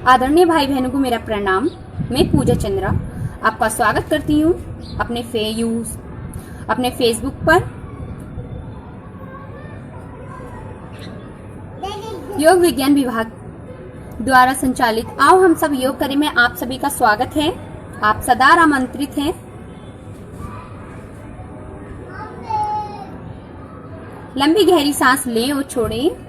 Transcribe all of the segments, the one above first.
आदरणीय भाई बहनों को मेरा प्रणाम। मैं पूजा चंद्रा आपका स्वागत करती हूँ अपने फेसबुक पर। योग विज्ञान विभाग द्वारा संचालित आओ हम सब योग करें में आप सभी का स्वागत है। आप सदा आमंत्रित हैं। लंबी गहरी सांस लें और छोड़ें।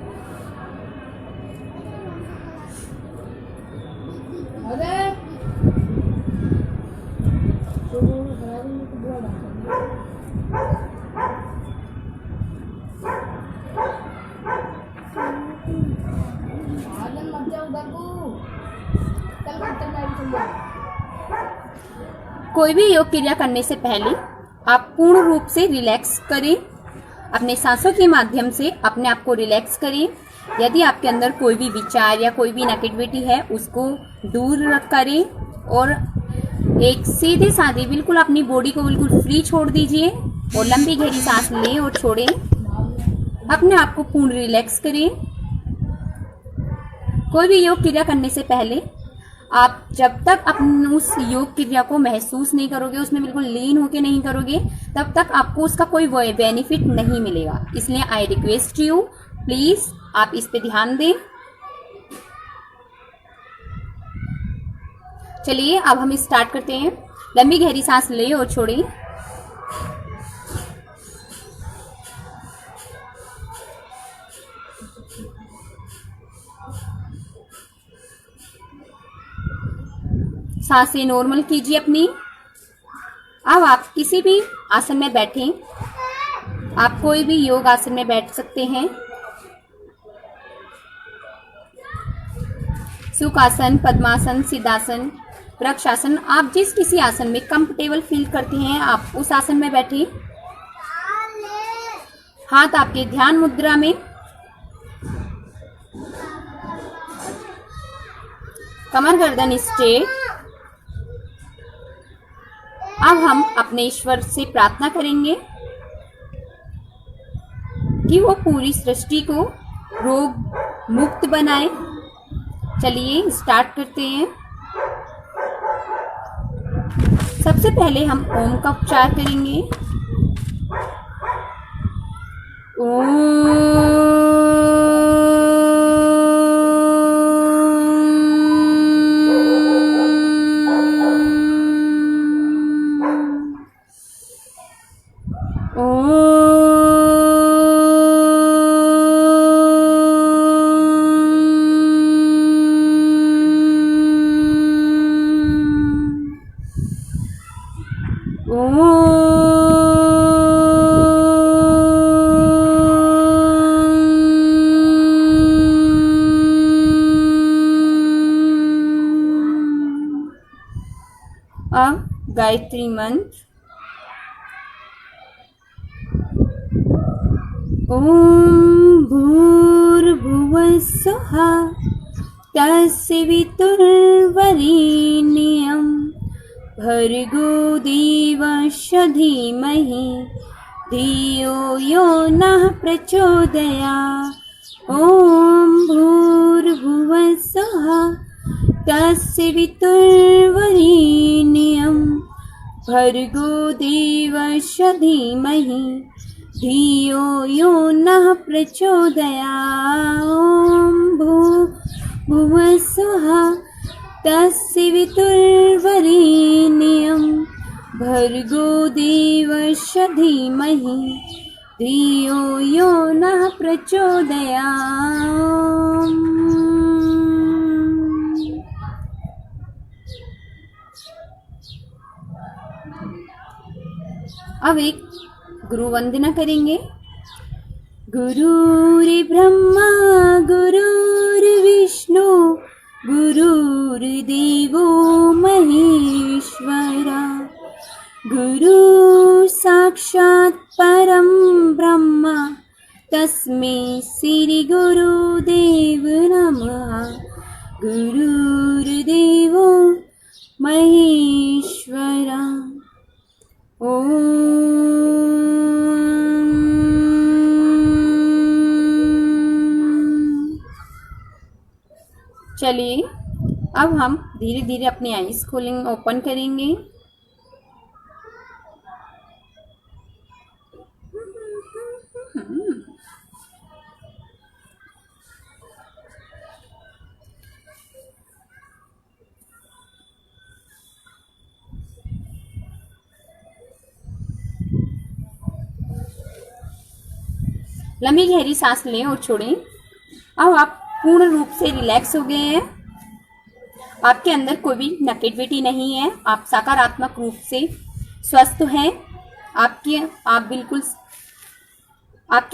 कोई भी योग क्रिया करने से पहले आप पूर्ण रूप से रिलैक्स करें। अपने सांसों के माध्यम से अपने आप को रिलैक्स करें। यदि आपके अंदर कोई भी विचार या कोई भी नेगेटिविटी है उसको दूर करें और एक सीधे साधे बिल्कुल अपनी बॉडी को बिल्कुल फ्री छोड़ दीजिए और लंबी गहरी सांस लें और छोड़ें। अपने आप को पूर्ण रिलैक्स करें। कोई भी योग क्रिया करने से पहले आप जब तक अपने उस योग क्रिया को महसूस नहीं करोगे, उसमें बिल्कुल लीन होके नहीं करोगे, तब तक आपको उसका कोई बेनिफिट नहीं मिलेगा। इसलिए आई रिक्वेस्ट यू, प्लीज आप इस पे ध्यान दें। चलिए अब हम स्टार्ट करते हैं। लंबी गहरी सांस लें और छोड़ें। सांसें नॉर्मल कीजिए अपनी। अब आप किसी भी आसन में बैठें। आप कोई भी योग आसन में बैठ सकते हैं। सुखासन, पद्मासन, सिद्धासन, वृक्षासन, आप जिस किसी आसन में कंफर्टेबल फील करते हैं आप उस आसन में बैठें। हाथ आपके ध्यान मुद्रा में, कमर गर्दन स्ट्रेट। अब हम अपने ईश्वर से प्रार्थना करेंगे कि वो पूरी सृष्टि को रोग मुक्त बनाए। चलिए स्टार्ट करते हैं। सबसे पहले हम ओम का उच्चार करेंगे। ओम। अब गायत्री मंत्र। ओम भूर्भुवः स्वः तस्य वितुर्वरेण्यं भर्गो देवस्य धीमहि धियो यो नः प्रचोदयात्। ओम भूर्भुवः स्वः तस्य वितुर्वरेण्यं भर्गो देवस्य धीमहि धियो यो नः प्रचोदयात्। ओम भूर्भुवः स्वः तस्य वितुर्वरेण्यं भर्गो देवस्य धीमहि धियो यो नः प्रचोदयात्। अब एक गुरु वंदना करेंगे। गुरुर्ब्रह्मा गुरुर्विष्णु गुरुर्देवो महेश्वरा गुरु साक्षात् परं ब्रह्म तस्मै श्री गुरुदेव नमः। गुरुर्देवो महेश्वरा। ओम। चलिए अब हम धीरे धीरे अपनी आईज खोलेंगे, ओपन करेंगे। लंबी गहरी सांस लें और छोड़ें। अब आप पूर्ण रूप से रिलैक्स हो गए हैं। आपके अंदर कोई भी नेगेटिविटी नहीं है, आप सकारात्मक रूप से स्वस्थ हैं। आपके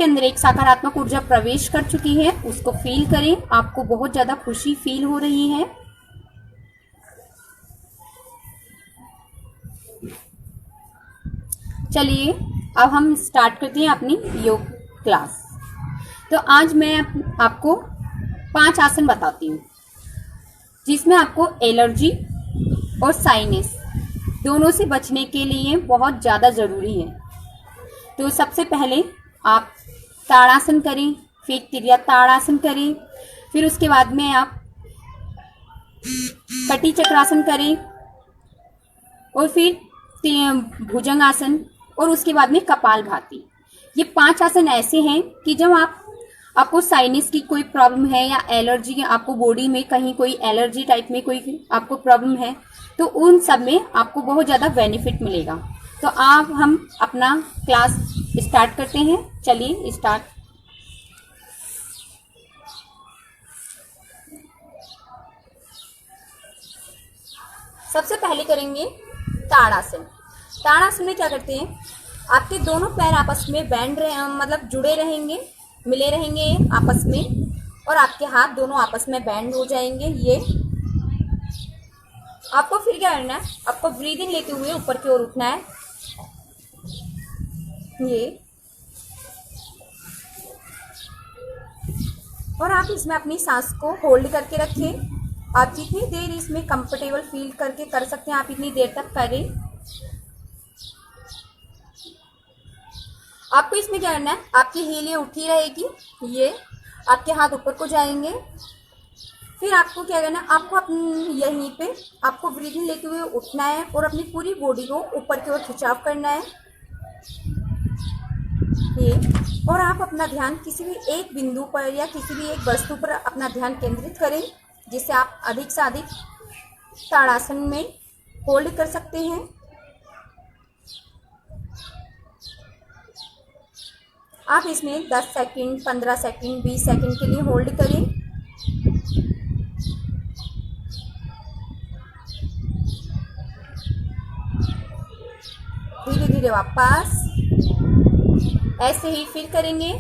अंदर एक सकारात्मक ऊर्जा प्रवेश कर चुकी है, उसको फील करें। आपको बहुत ज्यादा खुशी फील हो रही है। चलिए अब हम स्टार्ट करते हैं अपनी योग क्लास। तो आज मैं आपको 5 आसन बताती हूँ, जिसमें आपको एलर्जी और साइनस दोनों से बचने के लिए बहुत ज़्यादा ज़रूरी है। तो सबसे पहले आप ताड़ासन करें, फिर त्रिया ताड़ासन करें, फिर उसके बाद में आप कटी चक्रासन करें, और फिर भुजंगासन, और उसके बाद में कपालभाति। ये 5 आसन ऐसे हैं कि जब आपको साइनस की कोई प्रॉब्लम है या एलर्जी, आपको बॉडी में कहीं कोई एलर्जी टाइप में कोई आपको प्रॉब्लम है, तो उन सब में आपको बहुत ज़्यादा बेनिफिट मिलेगा। तो आप हम अपना क्लास स्टार्ट करते हैं। चलिए स्टार्ट। सबसे पहले करेंगे ताड़ासन। ताड़ासन में क्या करते हैं, आपके दोनों पैर आपस में मतलब जुड़े रहेंगे, मिले रहेंगे आपस में, और आपके हाथ दोनों आपस में बैंड हो जाएंगे। ये आपको फिर क्या करना है, आपको ब्रीदिंग लेते हुए ऊपर की ओर उठना है। ये, और आप इसमें अपनी सांस को होल्ड करके रखें। आप जितनी देर इसमें कंफर्टेबल फील करके कर सकते हैं, आप इतनी देर तक करें। आपको इसमें क्या करना है, आपकी हीलें उठी रहेगी, ये आपके हाथ ऊपर को जाएंगे। फिर आपको क्या करना है, आपको अपनी यहीं पे आपको ब्रीदिंग लेते हुए उठना है और अपनी पूरी बॉडी को ऊपर की ओर खिंचाव करना है। ये, और आप अपना ध्यान किसी भी एक बिंदु पर या किसी भी एक वस्तु पर अपना ध्यान केंद्रित करें, जिससे आप अधिक से अधिक ताड़ासन में होल्ड कर सकते हैं। आप इसमें 10 सेकंड, 15 सेकंड, 20 सेकंड के लिए होल्ड करें। धीरे धीरे वापस ऐसे ही फिर करेंगे।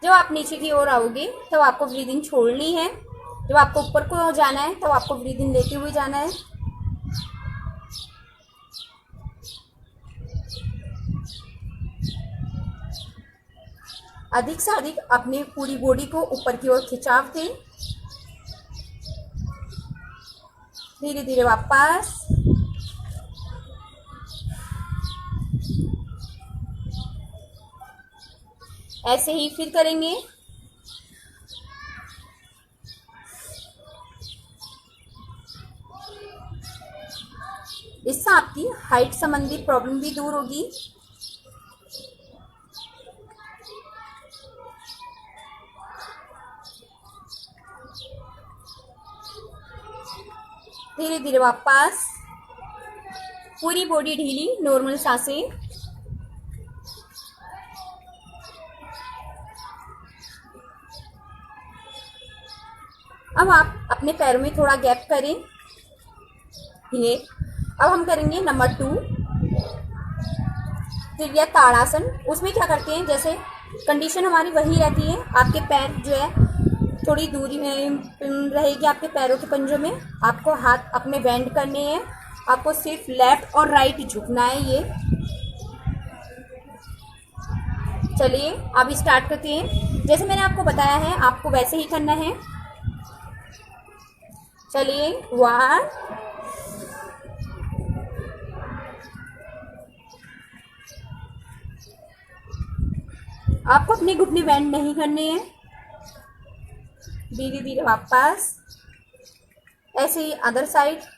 जब आप नीचे की ओर आओगे तब आपको ब्रीदिंग छोड़नी है। जब आपको ऊपर को जाना है तब आपको ब्रीदिंग लेते हुए जाना है। अधिक से अधिक अपनी पूरी बॉडी को ऊपर की ओर खिंचाव दें। धीरे धीरे वापस। ऐसे ही फिर करेंगे। इससे आपकी हाइट संबंधी प्रॉब्लम भी दूर होगी। धीरे धीरे वापस, पूरी बॉडी ढीली, नॉर्मल सांसें। अब आप अपने पैरों में थोड़ा गैप करें। ये अब हम करेंगे नंबर 2 त्रिया ताड़ासन। उसमें क्या करते हैं, जैसे कंडीशन हमारी वही रहती है, आपके पैर जो है थोड़ी दूरी में रहेगी, आपके पैरों के पंजों में। आपको हाथ अपने बेंड करने हैं, आपको सिर्फ लेफ्ट और राइट झुकना है। ये चलिए अब स्टार्ट करते हैं। जैसे मैंने आपको बताया है, आपको वैसे ही करना है। चलिए 1, आपको अपने घुटने बेंड नहीं करने हैं, धीरे धीरे वापस, ऐसे ही अदर साइड।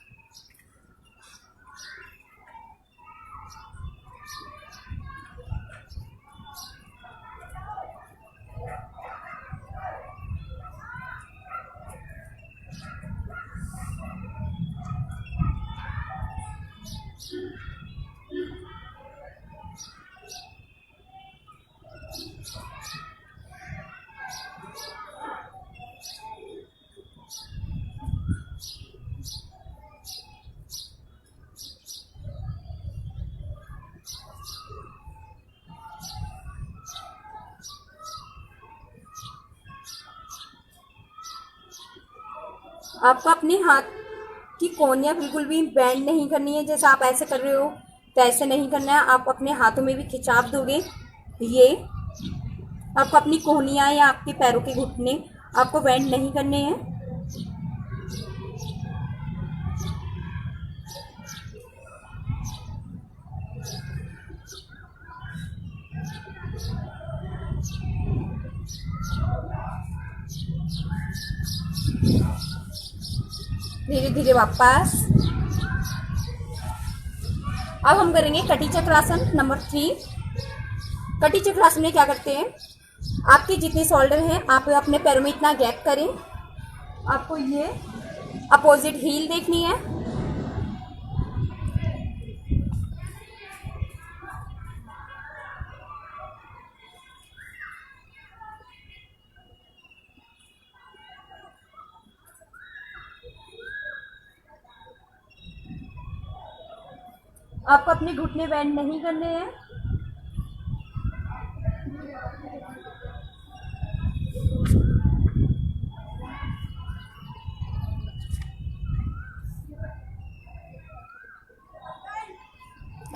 आपको अपने हाथ की कोहनियाँ बिल्कुल भी बेंड नहीं करनी है, जैसे आप ऐसे कर रहे हो तो ऐसे नहीं करना है। आप अपने हाथों में भी खिंचाव दोगे, ये आपको अपनी कोहनियाँ या आपके पैरों के घुटने आपको बेंड नहीं करने हैं। धीरे धीरे वापस। अब हम करेंगे कटी चक्रासन नंबर 3। कटी चक्रासन में क्या करते हैं, आपके जितने शोल्डर हैं आप अपने पैरों में इतना गैप करें। आपको ये अपोजिट हील देखनी है। आपको अपने घुटने बेंड नहीं करने हैं।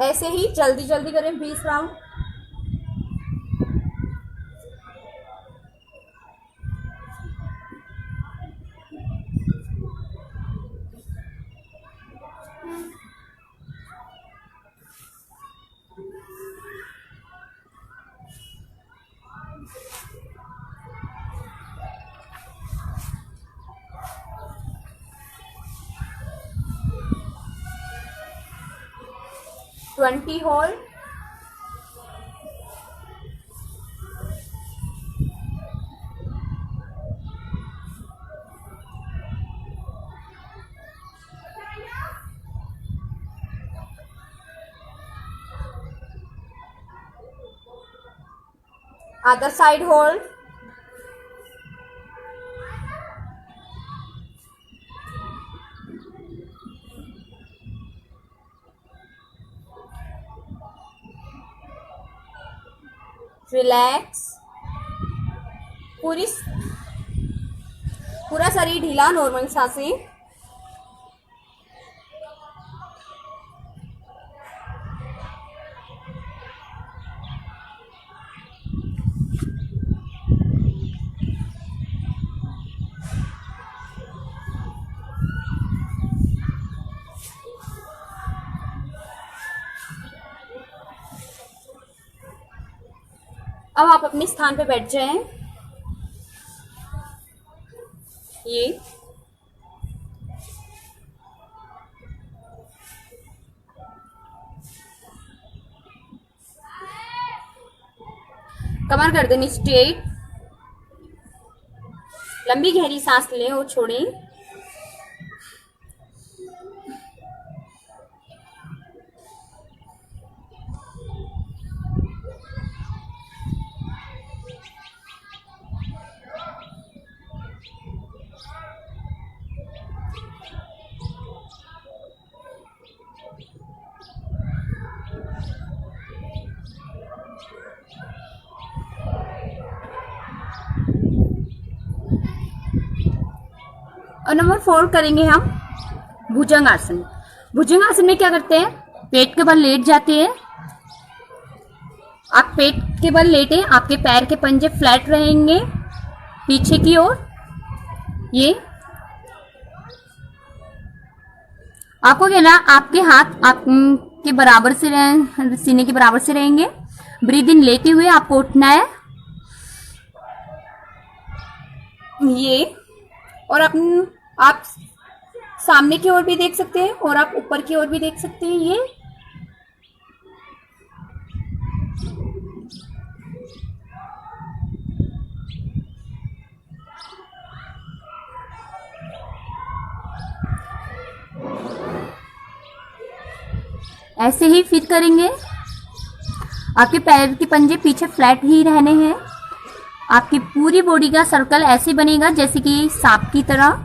ऐसे ही जल्दी जल्दी करें 20 round. Twenty hold. Other side hold. Relax. पूरा शरीर ढीला, नॉर्मल सांसें। अब आप अपने स्थान पे बैठ जाएं। ये कमर गर्दन स्ट्रेट। लंबी गहरी सांस लें और छोड़ें। और नंबर 4 करेंगे हम भुजंगासन। भुजंगासन में क्या करते हैं, पेट के बल लेट जाते हैं। आप पेट के बल लेटे, आपके पैर के पंजे फ्लैट रहेंगे पीछे की ओर। ये आपको क्या ना, आपके हाथ आपके बराबर से सीने के बराबर से रहेंगे। ब्रीद इन लेते हुए आपको उठना है ये, और आप सामने की ओर भी देख सकते हैं और आप ऊपर की ओर भी देख सकते हैं। ये ऐसे ही फिर करेंगे। आपके पैर के पंजे पीछे फ्लैट ही रहने हैं। आपकी पूरी बॉडी का सर्कल ऐसे बनेगा जैसे कि सांप की तरह।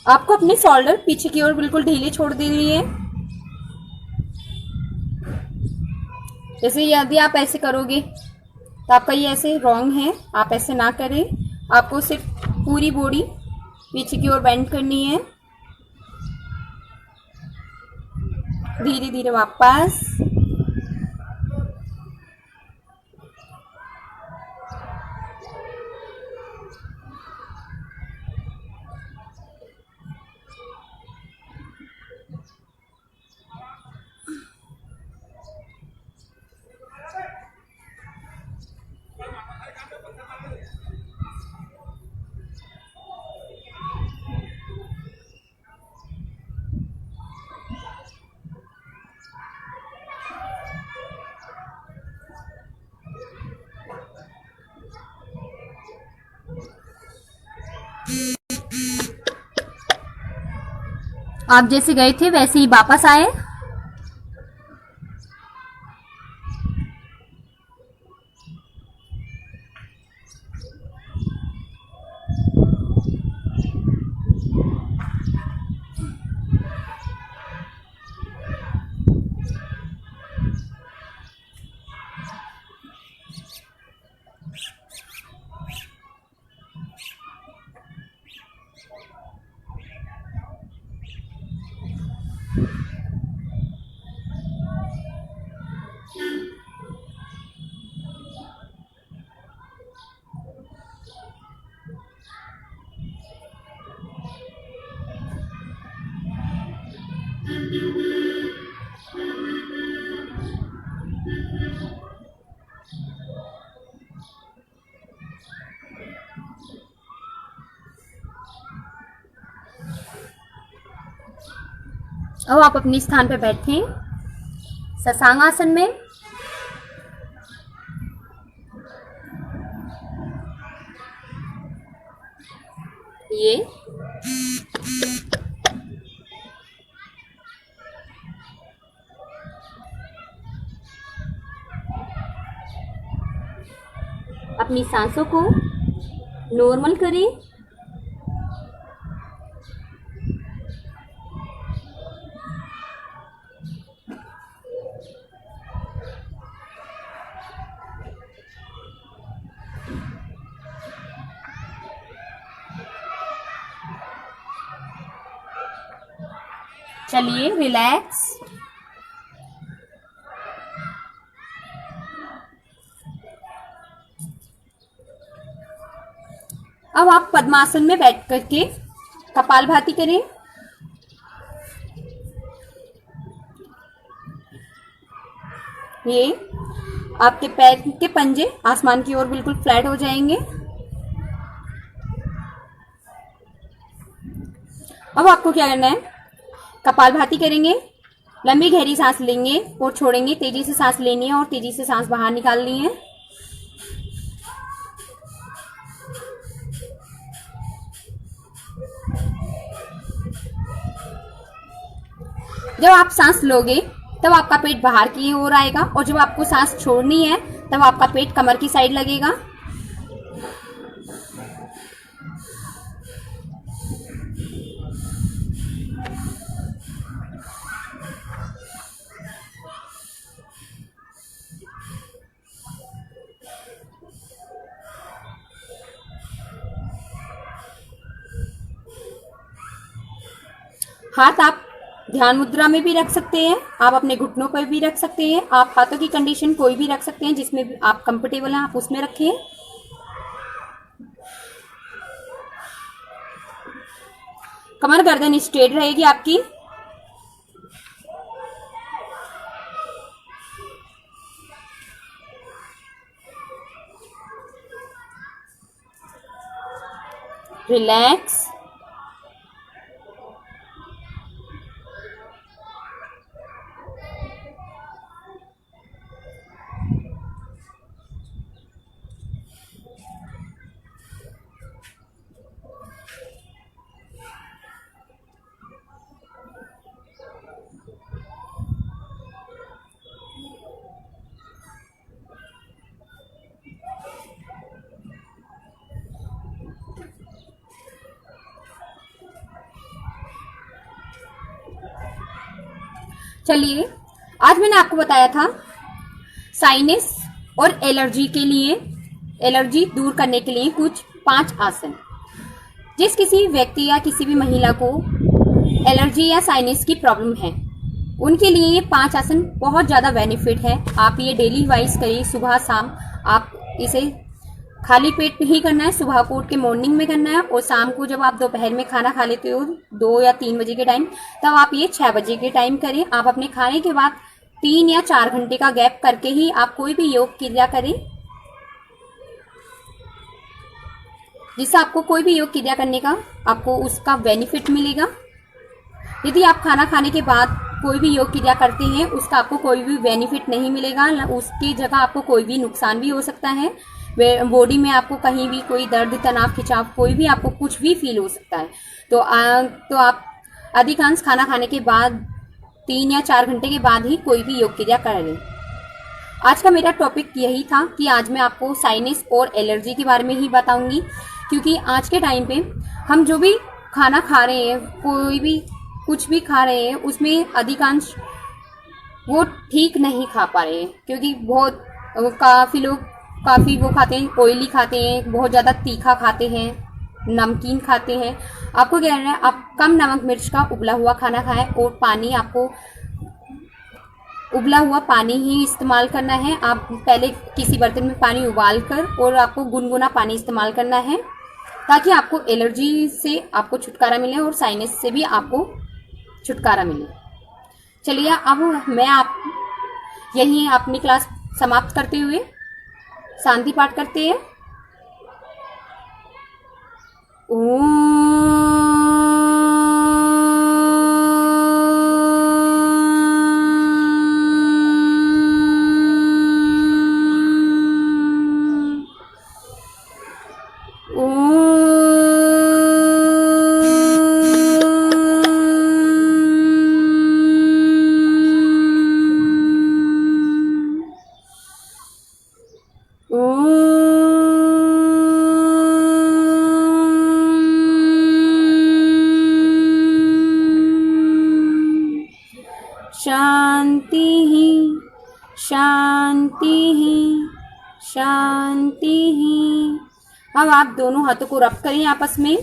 आपको अपने शोल्डर पीछे की ओर बिल्कुल ढीले छोड़ देनी है। जैसे यदि आप ऐसे करोगे तो आपका ये ऐसे रॉन्ग है, आप ऐसे ना करें। आपको सिर्फ पूरी बॉडी पीछे की ओर बेंड करनी है। धीरे धीरे वापस। आप जैसे गए थे वैसे ही वापस आए। अब आप अपने स्थान पर बैठें शशांक आसन में। ये अपनी सांसों को नॉर्मल करें। चलिए रिलैक्स। अब आप पद्मासन में बैठ करके कपालभाति करें। ये आपके पैर के पंजे आसमान की ओर बिल्कुल फ्लैट हो जाएंगे। अब आपको क्या करना है, कपालभाति करेंगे, लंबी गहरी सांस लेंगे और छोड़ेंगे। तेजी से सांस लेनी है और तेजी से सांस बाहर निकालनी है। जब आप सांस लोगे तब आपका पेट बाहर की ओर आएगा और जब आपको सांस छोड़नी है तब आपका पेट कमर की साइड लगेगा। हाथ आप ध्यान मुद्रा में भी रख सकते हैं, आप अपने घुटनों पर भी रख सकते हैं, आप हाथों की कंडीशन कोई भी रख सकते हैं जिसमें भी आप कंफर्टेबल हैं, आप उसमें रखें। कमर गर्दन स्ट्रेट रहेगी आपकी। रिलैक्स। चलिए, आज मैंने आपको बताया था साइनस और एलर्जी के लिए, एलर्जी दूर करने के लिए कुछ 5 आसन। जिस किसी व्यक्ति या किसी भी महिला को एलर्जी या साइनस की प्रॉब्लम है, उनके लिए ये 5 आसन बहुत ज़्यादा बेनिफिट है। आप ये डेली वाइज करिए, सुबह शाम। आप इसे खाली पेट ही करना है, सुबह को उठ के मॉर्निंग में करना है, और शाम को जब आप दोपहर में खाना खा लेते हो 2 या 3 बजे के टाइम, तब आप ये 6 बजे के टाइम करें। आप अपने खाने के बाद 3 या 4 घंटे का गैप करके ही आप कोई भी योग क्रिया करें, जिससे आपको कोई भी योग क्रिया करने का आपको उसका बेनिफिट मिलेगा। यदि आप खाना खाने के बाद कोई भी योग क्रिया करते हैं, उसका आपको कोई भी बेनिफिट नहीं मिलेगा, उसकी जगह आपको कोई भी नुकसान भी हो सकता है। बॉडी में आपको कहीं भी कोई दर्द, तनाव, खिंचाव, कोई भी आपको कुछ भी फील हो सकता है। तो आप अधिकांश खाना खाने के बाद 3 या 4 घंटे के बाद ही कोई भी योग क्रिया कर लें। आज का मेरा टॉपिक यही था कि आज मैं आपको साइनस और एलर्जी के बारे में ही बताऊंगी, क्योंकि आज के टाइम पे हम जो भी खाना खा रहे हैं, कोई भी कुछ भी खा रहे हैं, उसमें अधिकांश वो ठीक नहीं खा पा रहे हैं, क्योंकि बहुत काफ़ी लोग काफ़ी वो खाते हैं, ऑयली खाते हैं, बहुत ज़्यादा तीखा खाते हैं, नमकीन खाते हैं। आपको क्या करना है, आप कम नमक मिर्च का उबला हुआ खाना खाएं, और पानी आपको उबला हुआ पानी ही इस्तेमाल करना है। आप पहले किसी बर्तन में पानी उबाल कर और आपको गुनगुना पानी इस्तेमाल करना है, ताकि आपको एलर्जी से आपको छुटकारा मिले और साइनस से भी आपको छुटकारा मिले। चलिए, अब मैं आप यहीं अपनी क्लास समाप्त करते हुए शांति पाठ करते हैं। शांति ही, शांति ही, शांति ही। अब आप दोनों हाथों को रब करें आपस में।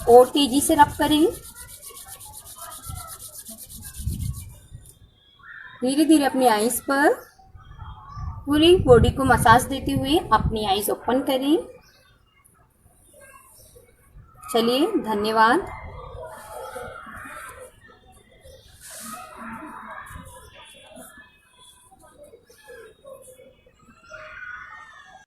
और तेजी से रब करें। धीरे धीरे अपनी आईज पर पूरी बॉडी को मसाज देते हुए अपनी आईज ओपन करें। चलिए, धन्यवाद।